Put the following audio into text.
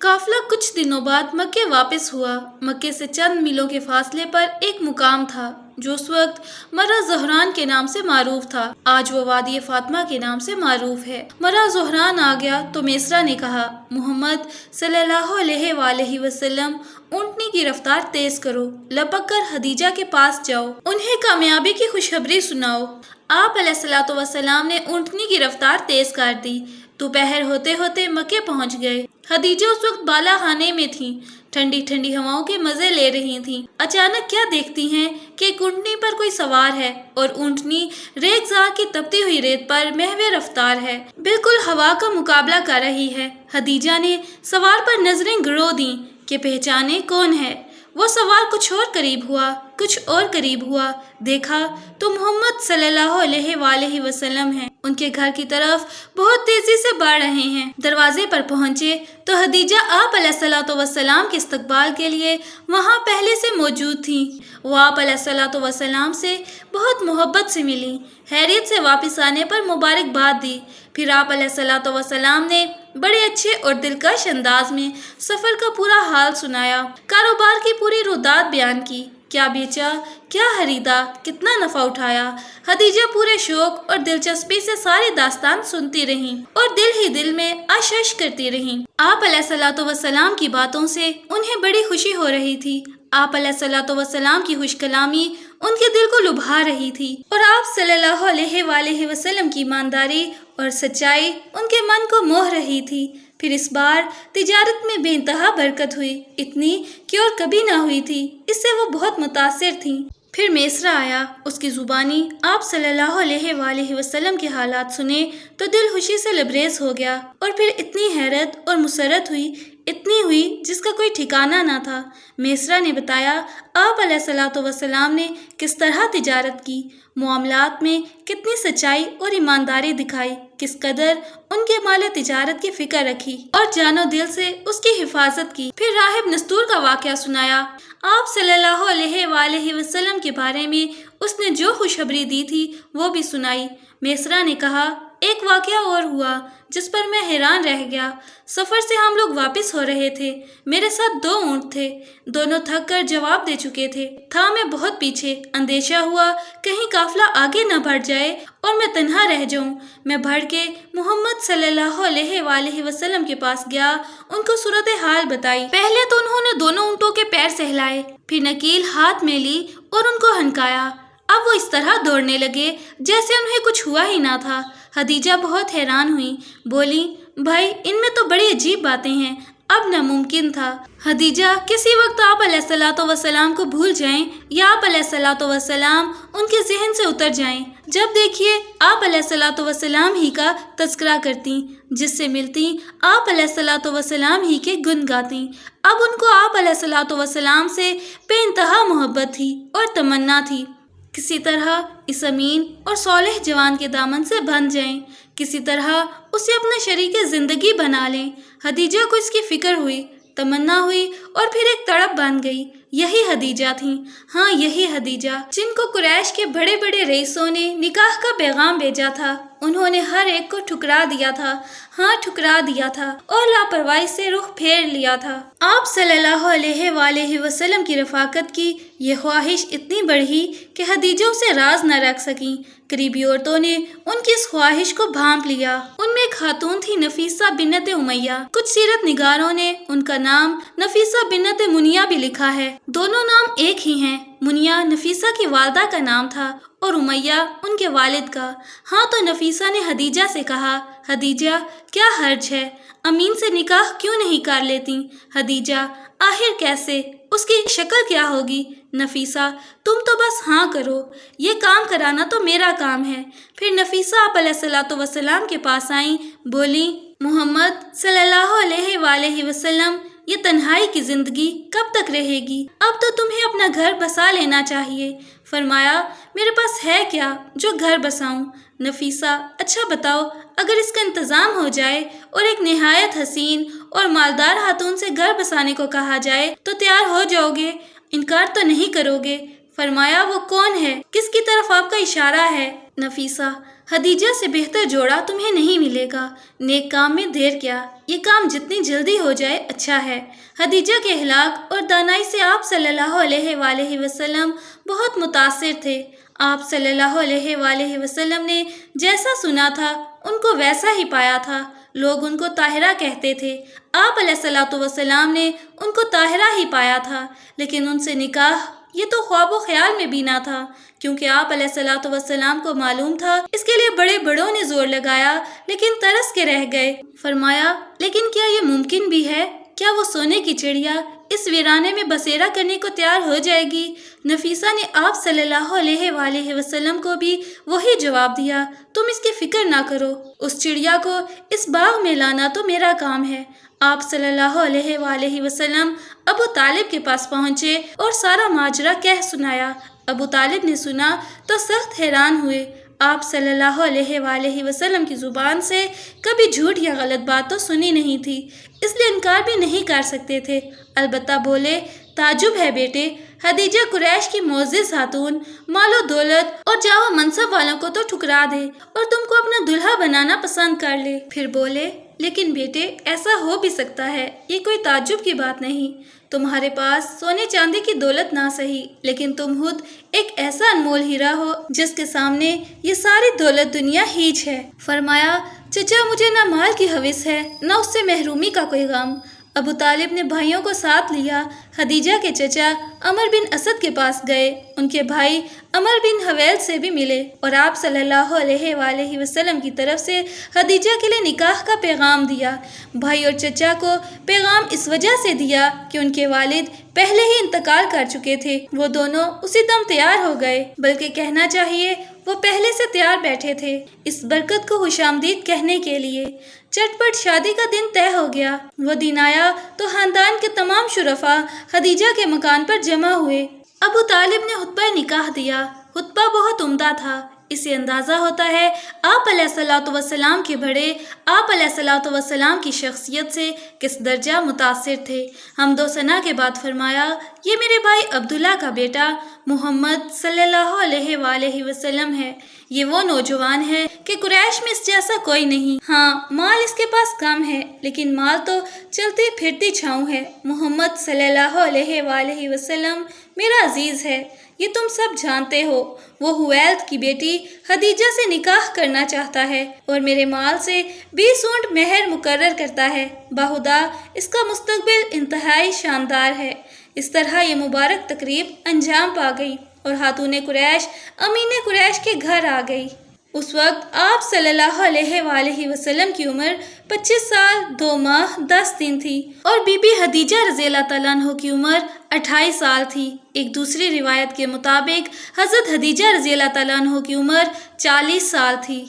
काफिला कुछ दिनों बाद मक्के वापस हुआ। मक्के से चंद मीलों के फासले पर एक मुकाम था जो उस वक्त मरा ज़ोहरान के नाम से मारूफ था। आज वो वादी फातिमा के नाम से मारूफ है। मरा ज़ोहरान आ गया तो मेसरा ने कहा, मोहम्मद सल्लल्लाहु अलैहि वसल्लम, ऊँटनी की रफ्तार तेज करो, लपक कर हदीजा के पास जाओ, उन्हें कामयाबी की खुशखबरी सुनाओ। आप अलैहिस्सलातु वस्सलाम ने ऊँटनी की रफ्तार तेज कर दी। दोपहर होते होते मक्के पहुंच गए। खदीजा उस वक्त बाला खाने में थीं, ठंडी ठंडी हवाओं के मजे ले रही थीं। अचानक क्या देखती हैं कि एक ऊँटनी पर कोई सवार है और ऊँटनी रेगज़ार की तपती हुई रेत पर महवे रफ्तार है, बिल्कुल हवा का मुकाबला कर रही है। खदीजा ने सवार पर नजरें गिरो दी कि पहचाने कौन है। वो सवार कुछ और करीब हुआ, कुछ और करीब हुआ, देखा तो मोहम्मद सल्लल्लाहु अलैहि वसल्लम हैं। उनके घर की तरफ बहुत तेजी से बढ़ रहे हैं। दरवाजे पर पहुंचे तो खदीजा आप अलैहिस्सलातु वस्सलाम के इस्तकबाल के लिए वहां पहले से मौजूद थीं। वो आप अलैहिस्सलातु वस्सलाम से बहुत मोहब्बत से मिली, हैरियत से वापस आने पर मुबारकबाद दी। फिर आप अलैहिस्सलातु वस्सलाम ने बड़े अच्छे और दिलकश अंदाज में सफ़र का पूरा हाल सुनाया, कारोबार की पूरी रुदात बयान की, क्या बेचा, क्या खरीदा, कितना नफ़ा उठाया। खदीजा पूरे शौक और दिलचस्पी से सारी दास्तान सुनती रहीं और दिल ही दिल में आश करती रहीं। आप अलैहिस्सलातु वस्सलाम की बातों से उन्हें बड़ी खुशी हो रही थी। आप अलैहिस्सलातु वस्सलाम की खुश कलामी उनके दिल को लुभा रही थी और आप सल्लल्लाहु अलैहि वसल्लम की ईमानदारी और सच्चाई उनके मन को मोह रही थी। फिर इस बार तिजारत में बेइंतहा बरकत हुई, इतनी कि और कभी ना हुई थी। इससे वो बहुत मुतासिर थीं। फिर मेसरा आया, उसकी ज़ुबानी आप सल्लल्लाहु अलैहि वसल्लम के हालात सुने तो दिल खुशी से लबरेज हो गया और फिर इतनी हैरत और मुसरत हुई, इतनी हुई जिसका कोई ठिकाना ना था। मेसरा ने बताया आप अलैहिस्सलातु वस्सलाम ने किस तरह तिजारत की, मामलात में कितनी सच्चाई और ईमानदारी दिखाई, किस कदर उनके माले तिजारत की फिक्र रखी और जानो दिल से उसकी हिफाजत की। फिर राहिब नस्तूर का वाक़या सुनाया। आप सल्लल्लाहु अलैहि वसल्लम के बारे में उसने जो खुशखबरी दी थी वो भी सुनाई। मेसरा ने कहा, एक वाक़या और हुआ जिस पर मैं हैरान रह गया। सफ़र से हम लोग वापस हो रहे थे। मेरे साथ 2 ऊँट थे, दोनों थक कर जवाब दे चुके थे। था मैं बहुत पीछे, अंदेशा हुआ कहीं काफिला आगे न बढ़ जाए और मैं तन्हा रह जाऊं। मैं बढ़ के मोहम्मद सल्लल्लाहु अलैहि वसल्लम के पास गया, उनको सूरत हाल बताई। पहले तो उन्होंने दोनों ऊँटों के पैर सहलाए, फिर नकील हाथ में ली और उनको हनकाया। अब वो इस तरह दौड़ने लगे जैसे उन्हें कुछ हुआ ही ना था। खदीजा बहुत हैरान हुई, बोली, भाई इनमें तो बड़ी अजीब बातें हैं, अब नामुमकिन था खदीजा किसी वक्त आप अलैहिस्सलातु वस्सलाम को भूल जाएं या आप अलैहिस्सलातु वस्सलाम उनके जहन से उतर जाएं। जब देखिए आप अलैहिस्सलातु वस्सलाम ही का तज़किरा करती, जिससे मिलती आप अलैहिस्सलातु वस्सलाम ही के गुण गाती। अब उनको आप अलैहिस्सलातु वस्सलाम से बेइंतहा मोहब्बत थी और तमन्ना थी किसी तरह इस अमीन और सौलेह जवान के दामन से बंध जाएं, किसी तरह उसे अपना शरीके ज़िंदगी बना लें। खदीजा को इसकी फिक्र हुई, तमन्ना हुई और फिर एक तड़प बन गई। यही खदीजा थी, हाँ यही खदीजा जिनको कुरैश के बड़े बड़े रईसों ने निकाह का पैगाम भेजा था। उन्होंने हर एक को ठुकरा दिया था, हाँ ठुकरा दिया था और लापरवाही से रुख फेर लिया था। आप सल्लल्लाहु अलैहि वसल्लम की रफ़ाकत की ये ख्वाहिश इतनी बढ़ी कि खदीजा उसे राज न रख सकी। करीबी औरतों ने उनकी इस ख्वाहिश को भांप लिया। उनमें एक खातून थी नफीसा बिन्नत उमैया। कुछ सीरत निगारों ने उनका नाम नफीसा बिन्नत मुनिया भी लिखा है। दोनों नाम एक ही हैं। मुनिया नफीसा की वालदा का नाम था और उमैया उनके वालिद का। हाँ तो नफीसा ने खदीजा से कहा, खदीजा क्या हर्ज है, अमीन से निकाह क्यों नहीं कर लेती? खदीजा, आखिर कैसे, उसकी शक्ल क्या होगी? नफीसा, तुम तो बस हाँ करो, ये काम कराना तो मेरा काम है। फिर नफीसा आप अलैहिस्सलातु वस्सलाम के पास आई, बोली, मोहम्मद सल्लल्लाहु अलैहि वसल्लम ये तन्हाई की जिंदगी कब तक रहेगी? अब तो तुम्हें अपना घर बसा लेना चाहिए। फरमाया, मेरे पास है क्या जो घर बसाऊं? नफीसा, अच्छा बताओ, अगर इसका इंतज़ाम हो जाए और एक निहायत हसीन और मालदार खातून से घर बसाने को कहा जाए तो तैयार हो जाओगे, इनकार तो नहीं करोगे? फरमाया, वो कौन है, किसकी तरफ आपका इशारा है? نفیسہ: خدیجہ سے بہتر جوڑا تمہیں نہیں ملے گا۔ نیک کام میں دیر کیا، یہ کام جتنی جلدی ہو جائے اچھا ہے۔ خدیجہ کے اخلاق اور دانائی سے آپ صلی اللہ علیہ وآلہ وسلم بہت متاثر تھے۔ آپ صلی اللہ علیہ وآلہ وسلم نے جیسا سنا تھا ان کو ویسا ہی پایا تھا۔ لوگ ان کو طاہرہ کہتے تھے، آپ علیہ الصلوۃ والسلام نے ان کو طاہرہ ہی پایا تھا، لیکن ان سے نکاح یہ تو خواب و خیال میں بھی نہ تھا، کیونکہ آپ علیہ الصلوۃ والسلام کو معلوم تھا۔ اس کے لیے بڑے بڑوں نے زور لگایا لیکن ترس کے رہ گئے۔ فرمایا، لیکن کیا یہ ممکن بھی ہے؟ کیا وہ سونے کی چڑیا اس ویرانے میں بسیرا کرنے کو تیار ہو جائے گی؟ نفیسہ نے آپ صلی اللہ علیہ وآلہ وسلم کو بھی وہی جواب دیا، تم اس کی فکر نہ کرو، اس چڑیا کو اس باغ میں لانا تو میرا کام ہے۔ آپ صلی اللہ علیہ وآلہ وسلم ابو طالب کے پاس پہنچے اور سارا ماجرا کہہ سنایا۔ ابو طالب نے سنا تو سخت حیران ہوئے۔ آپ صلی اللہ علیہ وآلہ وسلم کی زبان سے کبھی جھوٹ یا غلط بات تو سنی نہیں تھی، اس لیے انکار بھی نہیں کر سکتے تھے۔ البتہ بولے، تعجب ہے بیٹے، خدیجہ قریش کی معزز خاتون، مال و دولت اور جاہ و منصب والوں کو تو ٹھکرا دے اور تم کو اپنا دلہا بنانا پسند کر لے۔ پھر بولے، لیکن بیٹے ایسا ہو بھی سکتا ہے، یہ کوئی تعجب کی بات نہیں۔ تمہارے پاس سونے چاندی کی دولت نہ سہی، لیکن تم خود ایک ایسا انمول ہیرا ہو جس کے سامنے یہ ساری دولت دنیا ہیچ ہے۔ فرمایا، چچا مجھے نہ مال کی ہوس ہے نہ اس سے محرومی کا کوئی غم۔ ابو طالب نے بھائیوں کو ساتھ لیا، خدیجہ کے چچا عمر بن اسد کے پاس گئے، ان کے بھائی عمر بن حویل سے بھی ملے اور آپ صلی اللہ علیہ وآلہ وسلم کی طرف سے خدیجہ کے لیے نکاح کا پیغام دیا۔ بھائی اور چچا کو پیغام اس وجہ سے دیا کہ ان کے والد پہلے ہی انتقال کر چکے تھے، وہ دونوں اسی دم تیار ہو گئے، بلکہ کہنا چاہیے وہ پہلے سے تیار بیٹھے تھے اس برکت کو خوش آمدید کہنے کے لیے۔ چٹ پٹ شادی کا دن طے ہو گیا۔ وہ دن آیا تو خاندان کے تمام شرفاء خدیجہ کے مکان پر جمع ہوئے۔ ابو طالب نے خطبہ نکاح دیا۔ خطبہ بہت عمدہ تھا، اس سے اندازہ ہوتا ہے آپ علیہ الصلوۃ والسلام کے بڑے، آپ علیہ الصلوۃ والسلام کی شخصیت سے کس درجہ متاثر تھے۔ حمد و ثنا کے بعد فرمایا، یہ میرے بھائی عبداللہ کا بیٹا محمد صلی اللہ علیہ وآلہ وسلم ہے۔ یہ وہ نوجوان ہے کہ قریش میں اس جیسا کوئی نہیں۔ ہاں، مال اس کے پاس کم ہے، لیکن مال تو چلتی پھرتی چھاؤں ہے۔ محمد صلی اللہ علیہ وآلہ وسلم میرا عزیز ہے، یہ تم سب جانتے ہو۔ وہ حویلد کی بیٹی خدیجہ سے نکاح کرنا چاہتا ہے اور میرے مال سے 20 اونٹ مہر مقرر کرتا ہے۔ بخدا اس کا مستقبل انتہائی شاندار ہے۔ اس طرح یہ مبارک تقریب انجام پا گئی اور خاتون قریش امین قریش کے گھر آ گئی۔ اس وقت آپ صلی اللہ علیہ وآلہ وسلم کی عمر 25 سال 2 ماہ 10 دن تھی اور بی بی خدیجہ رضی اللہ تعالیٰ عنہ کی عمر 28 سال تھی۔ ایک دوسری روایت کے مطابق حضرت خدیجہ رضی اللہ تعالیٰ عنہ کی عمر 40 سال تھی۔